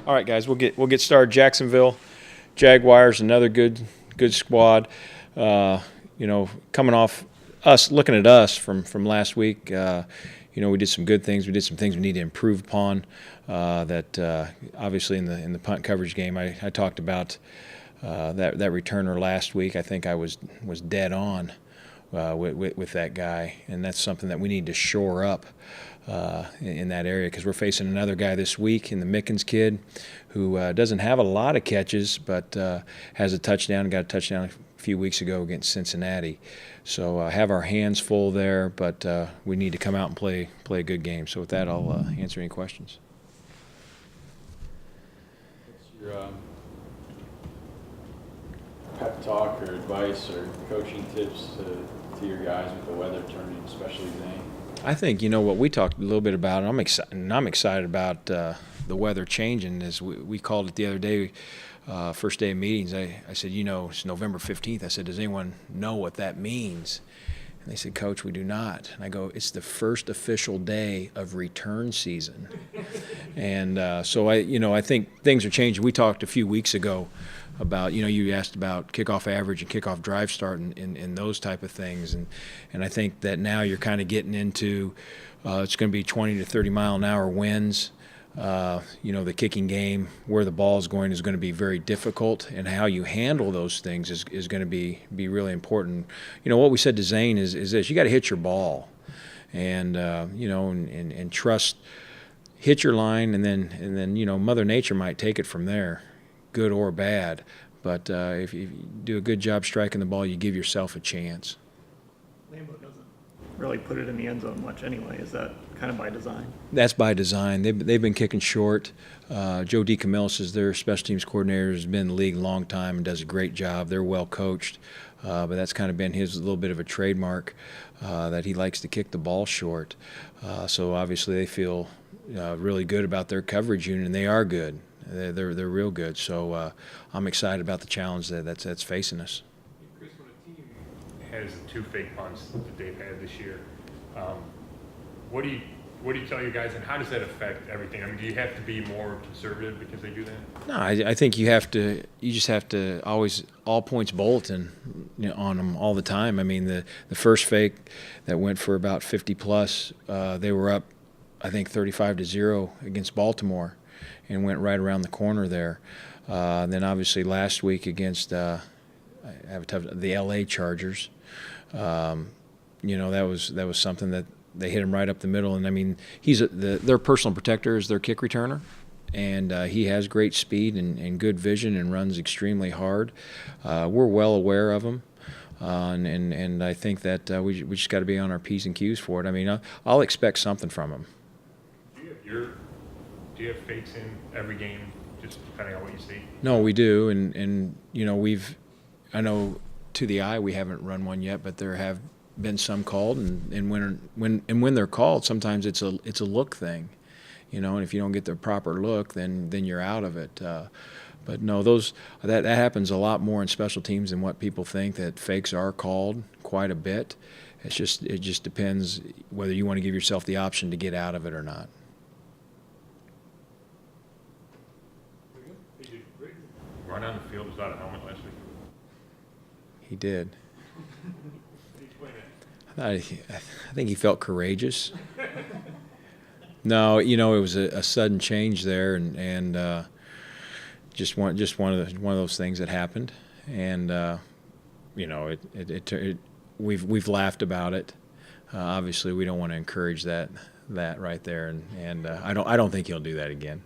All right, guys, we'll get started. Jacksonville Jaguars, another good squad. Coming off looking at us from last week. We did some good things. We did some things we need to improve upon. Obviously in the punt coverage game, I talked about that returner last week. I think I was dead on with that guy, and that's something that we need to shore up in that area, because we're facing another guy this week in the Mickens kid who doesn't have a lot of catches, but has a touchdown. Got a touchdown a few weeks ago against Cincinnati. So have our hands full there, but we need to come out and play a good game. So with that, I'll answer any questions. What's your pep talk or advice or coaching tips to your guys with the weather turning, especially Zane? I think, what we talked a little bit about, and I'm excited about the weather changing. As we called it the other day, first day of meetings, I said, it's November 15th. I said, does anyone know what that means? And they said, Coach, we do not. And I go, it's the first official day of return season. And so I think things are changing. We talked a few weeks ago about, you asked about kickoff average and kickoff drive start and those type of things. And I think that now you're kind of getting into it's going to be 20 to 30 mile an hour winds. The kicking game, where the ball is going is going to be very difficult, and how you handle those things is going to be really important. What we said to Zane is this: you got to hit your ball, and and trust, hit your line, and then Mother Nature might take it from there, good or bad. But if you do a good job striking the ball, you give yourself a chance. Lambeau doesn't really put it in the end zone much anyway. Is that kind of by design? That's by design. They've been kicking short. Joe DeCamillis is their special teams coordinator. Has been in the league a long time and does a great job. They're well coached, but that's kind of been his little bit of a trademark, that he likes to kick the ball short. So obviously they feel really good about their coverage unit, and they are good. They're real good. So I'm excited about the challenge that's facing us. Chris, when a team has the 2 fake punts that they've had this year, what do you tell your guys, and how does that affect everything? I mean, do you have to be more conservative because they do that? No, I think you just have to always all points bulletin on them all the time. I mean, the first fake that went for about 50 plus, they were up, I think 35-0 against Baltimore, and went right around the corner there. Then obviously last week against the LA Chargers, that was something that they hit him right up the middle. And I mean, their personal protector is their kick returner, and he has great speed and good vision and runs extremely hard. We're well aware of him. And I think that we just got to be on our P's and Q's for it. I mean, I'll expect something from him. Do you have fakes in every game, just depending on what you see? No, we do, and I know to the eye we haven't run one yet, but there have been some called, and when they're called, sometimes it's a look thing, and if you don't get the proper look, then you're out of it. But no, that happens a lot more in special teams than what people think. That fakes are called quite a bit. It just depends whether you want to give yourself the option to get out of it or not. Run on the field without a helmet last week? He did. I think he felt courageous. No, it was a sudden change there, and just one of those things that happened, and we've laughed about it. Obviously, we don't want to encourage that right there, and I don't think he'll do that again.